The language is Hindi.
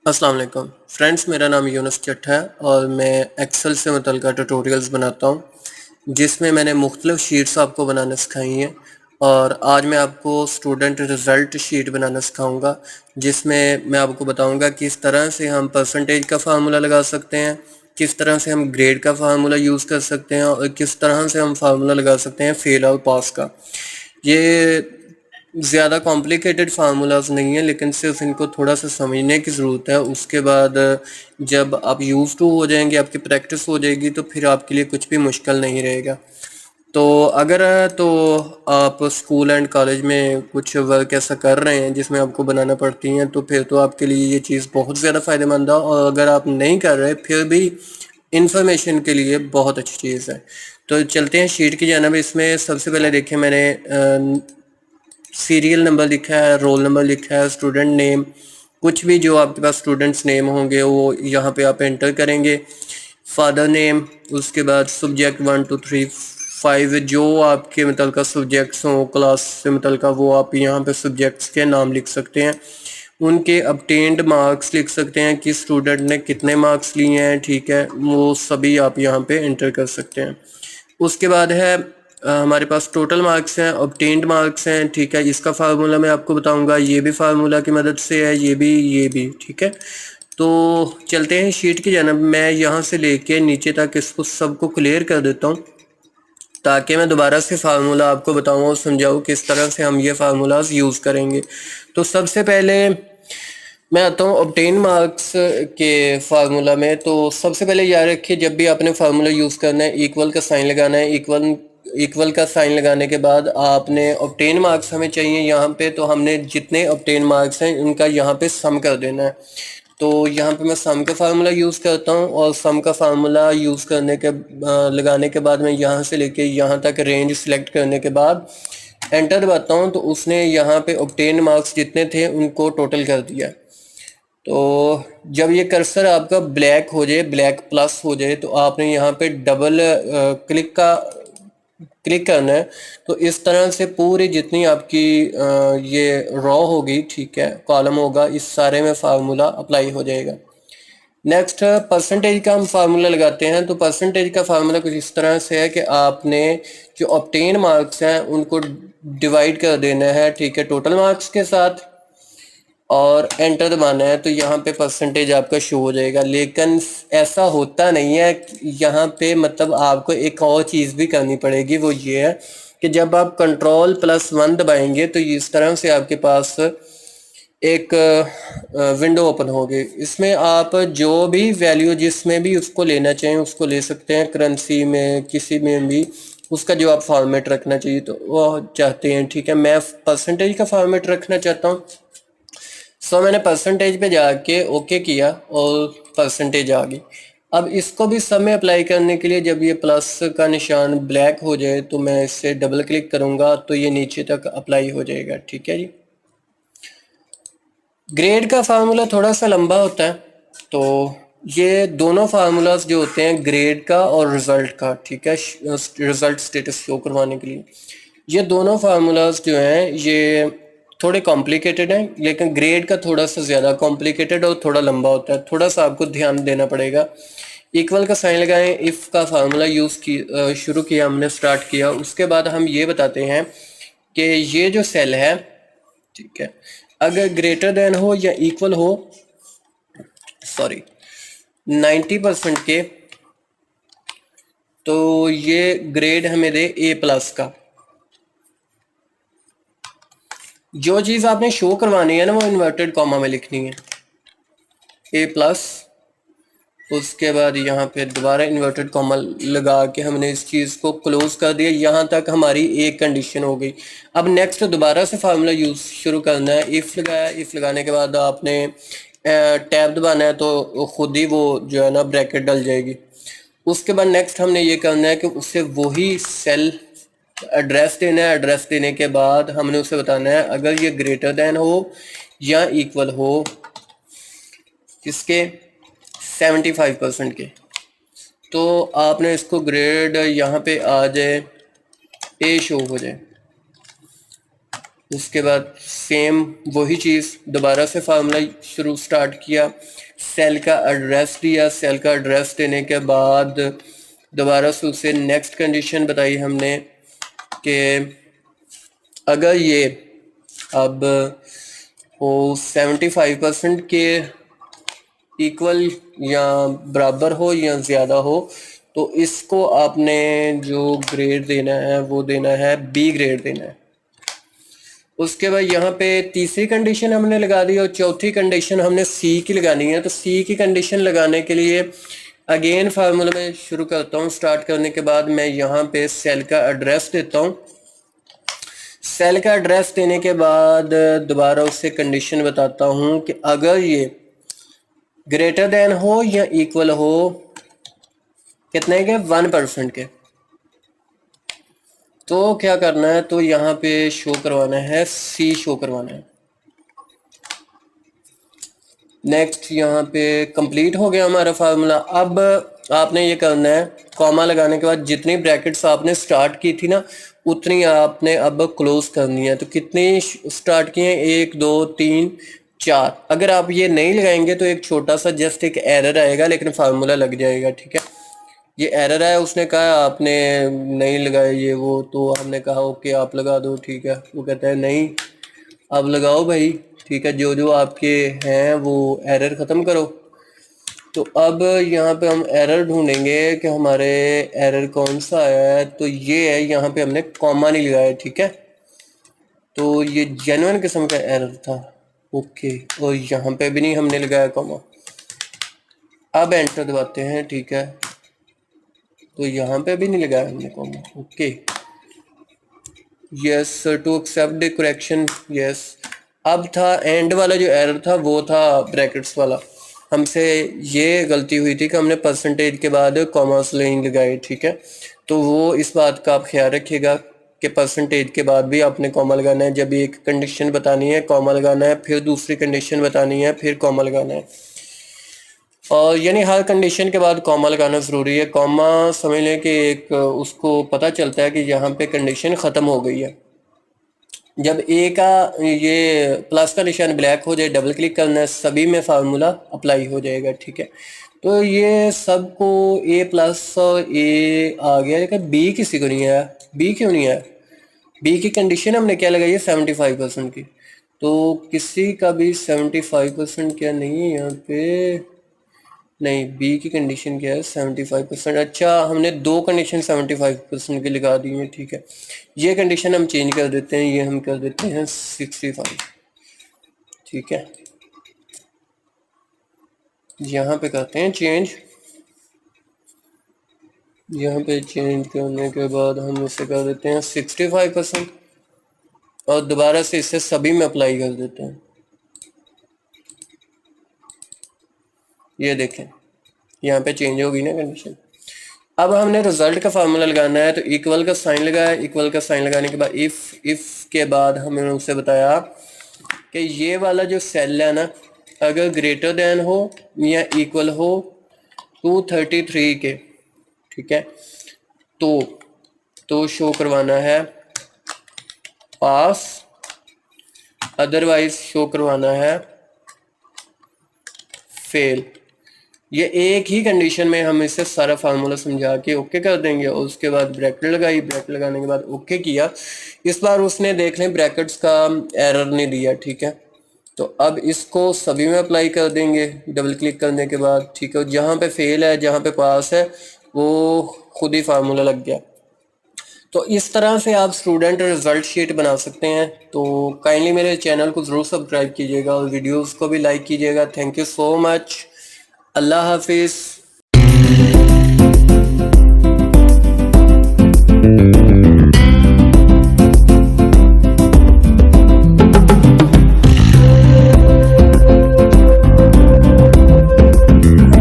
अस्सलाम वालेकुम फ्रेंड्स, मेरा नाम यूनुस चट्ट है और मैं एक्सेल से मुतल्लिक़ ट्यूटोरियल्स बनाता हूं जिसमें मैंने मुख्तलिफ़ शीट्स आपको बनाना सिखाई हैं। और आज मैं आपको स्टूडेंट रिज़ल्ट शीट बनाना सिखाऊंगा जिसमें मैं आपको बताऊंगा किस तरह से हम परसेंटेज का फार्मूला लगा सकते हैं, किस तरह से हम ग्रेड का फार्मूला यूज़ कर सकते हैं और किस तरह से हम फार्मूला लगा सकते हैं फेल और पास का। ये ज़्यादा कॉम्प्लिकेटेड फार्मूलाज नहीं है, लेकिन सिर्फ इनको थोड़ा सा समझने की ज़रूरत है। उसके बाद जब आप यूज़ टू हो जाएंगे, आपकी प्रैक्टिस हो जाएगी, तो फिर आपके लिए कुछ भी मुश्किल नहीं रहेगा। तो अगर तो आप स्कूल एंड कॉलेज में कुछ वर्क ऐसा कर रहे हैं जिसमें आपको बनाना पड़ती हैं, तो फिर तो आपके लिए ये चीज़ बहुत ज़्यादा फ़ायदेमंद है। और अगर आप नहीं कर रहे फिर भी इंफॉर्मेशन के लिए बहुत अच्छी चीज़ है। तो चलते हैं शीट की जानिब। इसमें सबसे पहले देखें, मैंने सीरियल नंबर लिखा है, रोल नंबर लिखा है, स्टूडेंट नेम, कुछ भी जो आपके पास स्टूडेंट्स नेम होंगे वो यहाँ पे आप एंटर करेंगे। फादर नेम, उसके बाद सब्जेक्ट 1 2 3 5 जो आपके मतलब का सब्जेक्ट्स हों क्लास से मतलब का, वो आप यहाँ पे सब्जेक्ट्स के नाम लिख सकते हैं। उनके obtained मार्क्स लिख सकते हैं कि स्टूडेंट ने कितने मार्क्स लिए हैं, ठीक है, वो सभी आप यहाँ पे एंटर कर सकते हैं। उसके बाद है हमारे पास टोटल मार्क्स हैं, ऑब्टेन्ड मार्क्स हैं, ठीक है। इसका फार्मूला मैं आपको बताऊंगा, ये भी फार्मूला की मदद से है, ये भी ठीक है। तो चलते हैं शीट की जानिब। मैं यहाँ से लेके नीचे तक इसको सबको क्लियर कर देता हूँ ताकि मैं दोबारा से फार्मूला आपको बताऊँ और समझाऊँ किस तरह से हम ये फार्मूलाज यूज़ करेंगे। तो सबसे पहले मैं आता हूँ ऑब्टेन मार्क्स के फार्मूला में। तो सबसे पहले याद रखिए, जब भी आपने फार्मूला यूज़ करना है, इक्वल का साइन लगाना है। इक्वल का साइन लगाने के बाद आपने ऑब्टेन मार्क्स हमें चाहिए यहाँ पे, तो हमने जितने ऑब्टेन मार्क्स हैं उनका यहाँ पे सम कर देना है। तो यहाँ पे मैं सम का फार्मूला यूज़ करता हूँ और सम का फार्मूला यूज़ करने के लगाने के बाद मैं यहाँ से लेके यहाँ तक रेंज सिलेक्ट करने के बाद एंटर दबाता हूँ, तो उसने यहाँ पे ऑब्टेन मार्क्स जितने थे उनको टोटल कर दिया। तो जब ये कर्सर आपका ब्लैक हो जाए, ब्लैक प्लस हो जाए, तो आपने यहाँ पे डबल क्लिक करना है। तो इस तरह से पूरी जितनी आपकी ये रॉ होगी, ठीक है, कॉलम होगा, इस सारे में फार्मूला अप्लाई हो जाएगा। नेक्स्ट परसेंटेज का हम फार्मूला लगाते हैं। तो परसेंटेज का फार्मूला कुछ इस तरह से है कि आपने जो ऑब्टेन मार्क्स हैं उनको डिवाइड कर देना है, ठीक है, टोटल मार्क्स के साथ, और एंटर दबाना है। तो यहाँ पे परसेंटेज आपका शो हो जाएगा। लेकिन ऐसा होता नहीं है, यहाँ पे मतलब आपको एक और चीज़ भी करनी पड़ेगी, वो ये है कि जब आप Ctrl+1 दबाएंगे तो इस तरह से आपके पास एक विंडो ओपन होगी। इसमें आप जो भी वैल्यू जिसमें भी उसको लेना चाहें उसको ले सकते हैं, करेंसी में किसी में भी उसका जो आप फॉर्मेट रखना चाहिए तो वो चाहते हैं, ठीक है। मैं परसेंटेज का फॉर्मेट रखना चाहता हूँ। मैंने परसेंटेज पे जाके ओके किया और परसेंटेज आ गई। अब इसको भी सब में अप्लाई करने के लिए जब ये प्लस का निशान ब्लैक हो जाए तो मैं इससे डबल क्लिक करूंगा तो ये नीचे तक अप्लाई हो जाएगा, ठीक है जी। ग्रेड का फार्मूला थोड़ा सा लंबा होता है, तो ये दोनों फार्मूलाज जो होते हैं ग्रेड का और रिजल्ट का, ठीक है, रिजल्ट स्टेटस शो करवाने के लिए, ये दोनों फार्मूलाज जो हैं ये थोड़े कॉम्प्लिकेटेड हैं, लेकिन ग्रेड का थोड़ा सा ज़्यादा कॉम्प्लिकेटेड और थोड़ा लंबा होता है। थोड़ा सा आपको ध्यान देना पड़ेगा। इक्वल का साइन लगाएं, इफ़ का फार्मूला यूज़ की शुरू किया हमने, स्टार्ट किया। उसके बाद हम ये बताते हैं कि ये जो सेल है, ठीक है, अगर ग्रेटर देन हो या इक्वल हो, सॉरी, 90% के, तो ये ग्रेड हमें दे A+ का। जो चीज़ आपने शो करवानी है ना वो इन्वर्टेड कॉमा में लिखनी है, A+। उसके बाद यहाँ पे दोबारा इन्वर्टेड कॉमा लगा के हमने इस चीज़ को क्लोज कर दिया। यहाँ तक हमारी एक कंडीशन हो गई। अब नेक्स्ट दोबारा से फार्मूला यूज़ शुरू करना है। इफ़ लगाया, इफ़ लगाने के बाद आपने टैब दबाना है तो खुद ही वो जो है ना ब्रैकेट डल जाएगी। उसके बाद नेक्स्ट हमने ये करना है कि उससे वही सेल एड्रेस देना है। एड्रेस देने के बाद हमने उसे बताना है अगर ये ग्रेटर देन हो या इक्वल हो किसके, 75% के, तो आपने इसको ग्रेड यहाँ पे आ जाए, ए शो हो जाए, उसके बाद सेम वही चीज़ दोबारा से फार्मूला शुरू स्टार्ट किया, सेल का एड्रेस दिया, सेल का एड्रेस देने के बाद दोबारा से उसे नेक्स्ट कंडीशन बताई हमने कि अगर ये अब वो 75% के इक्वल या बराबर हो या ज़्यादा हो तो इसको आपने जो ग्रेड देना है वो देना है बी ग्रेड देना है। उसके बाद यहाँ पे तीसरी कंडीशन हमने लगा दी और चौथी कंडीशन हमने सी की लगानी है। तो सी की कंडीशन लगाने के लिए अगेन फार्मूला में शुरू करता हूँ। स्टार्ट करने के बाद मैं यहाँ पे सेल का एड्रेस देता हूँ। सेल का एड्रेस देने के बाद दोबारा उससे कंडीशन बताता हूँ कि अगर ये ग्रेटर देन हो या इक्वल हो कितने के 1% के, तो क्या करना है, तो यहाँ पे शो करवाना है सी शो करवाना है। नेक्स्ट यहाँ पे कंप्लीट हो गया हमारा फार्मूला। अब आपने ये करना है कॉमा लगाने के बाद जितनी ब्रैकेट्स आपने स्टार्ट की थी ना उतनी आपने अब क्लोज करनी है। तो कितनी स्टार्ट की हैं, 1 2 3 4। अगर आप ये नहीं लगाएंगे तो एक छोटा सा जस्ट एक एरर आएगा लेकिन फार्मूला लग जाएगा। ठीक है, ये एरर है, उसने कहा आपने नहीं लगाया ये वो, तो हमने कहा ओके आप लगा दो। ठीक है, वो कहता है नहीं अब लगाओ भाई। ठीक है, जो जो आपके हैं वो एरर ख़त्म करो। तो अब यहाँ पे हम एरर ढूंढेंगे कि हमारे एरर कौन सा आया है। तो ये है, यहाँ पे हमने कॉमा नहीं लगाया। ठीक है, तो ये जेन्युइन किस्म का एरर था। ओके, और यहाँ पे भी नहीं हमने लगाया कॉमा। अब एंटर दबाते हैं। ठीक है, तो यहाँ पे भी नहीं लगाया हमने comma. Okay, yes to accept the correction, yes. अब था एंड वाला जो एरर था वो था ब्रैकेट्स वाला। हमसे ये गलती हुई थी कि हमने परसेंटेज के बाद कॉमास नहीं लगाए। ठीक है, तो वो इस बात का आप ख्याल रखिएगा कि परसेंटेज के बाद भी आपने कॉमा लगाना है। जब एक कंडीशन बतानी है कॉमा लगाना है, फिर दूसरी कंडीशन बतानी है फिर कॉमा लगाना है। और यानी हर कंडीशन के बाद कॉमा लगाना ज़रूरी है। कॉमा समझ लें कि एक उसको पता चलता है कि यहाँ पे कंडीशन ख़त्म हो गई है। जब ए का ये प्लस का निशान ब्लैक हो जाए डबल क्लिक करना है, सभी में फार्मूला अप्लाई हो जाएगा। ठीक है, तो ये सबको ए प्लस ए आ गया लेकिन बी किसी को नहीं आया। बी क्यों नहीं आया? बी की कंडीशन हमने क्या लगाई है 75% की, तो किसी का भी 75% क्या नहीं है यहाँ पे। नहीं, बी की कंडीशन क्या है 75%। अच्छा, हमने दो कंडीशन 75% की लगा दी है। ठीक है, ये कंडीशन हम चेंज कर देते हैं, ये हम कर देते हैं 65। ठीक है, यहाँ पे करते हैं चेंज। यहाँ पे चेंज करने के बाद हम इसे कर देते हैं 65% और दोबारा से इसे सभी में अप्लाई कर देते हैं। ये देखें यहाँ पे चेंज होगी ना कंडीशन। अब हमने रिजल्ट का फार्मूला लगाना है, तो इक्वल का साइन लगाया। इक्वल का साइन लगाने के बाद इफ के बाद हमने उसे बताया कि ये वाला जो सेल है ना अगर ग्रेटर देन हो या इक्वल हो 233 के, ठीक है, तो शो करवाना है पास, अदरवाइज शो करवाना है फेल। ये एक ही कंडीशन में हम इसे सारा फार्मूला समझा के ओके कर देंगे और उसके बाद ब्रैकेट लगाई। ब्रैकेट लगाने के बाद ओके किया। इस बार उसने देख लें ब्रैकेट्स का एरर नहीं दिया। ठीक है, तो अब इसको सभी में अप्लाई कर देंगे डबल क्लिक करने के बाद। ठीक है, जहाँ पे फेल है जहाँ पे पास है वो खुद ही फार्मूला लग गया। तो इस तरह से आप स्टूडेंट रिजल्ट शीट बना सकते हैं। तो काइंडली मेरे चैनल को ज़रूर सब्सक्राइब कीजिएगा और वीडियोस को भी लाइक कीजिएगा। Thank you so much. अल्लाह हाफिज़।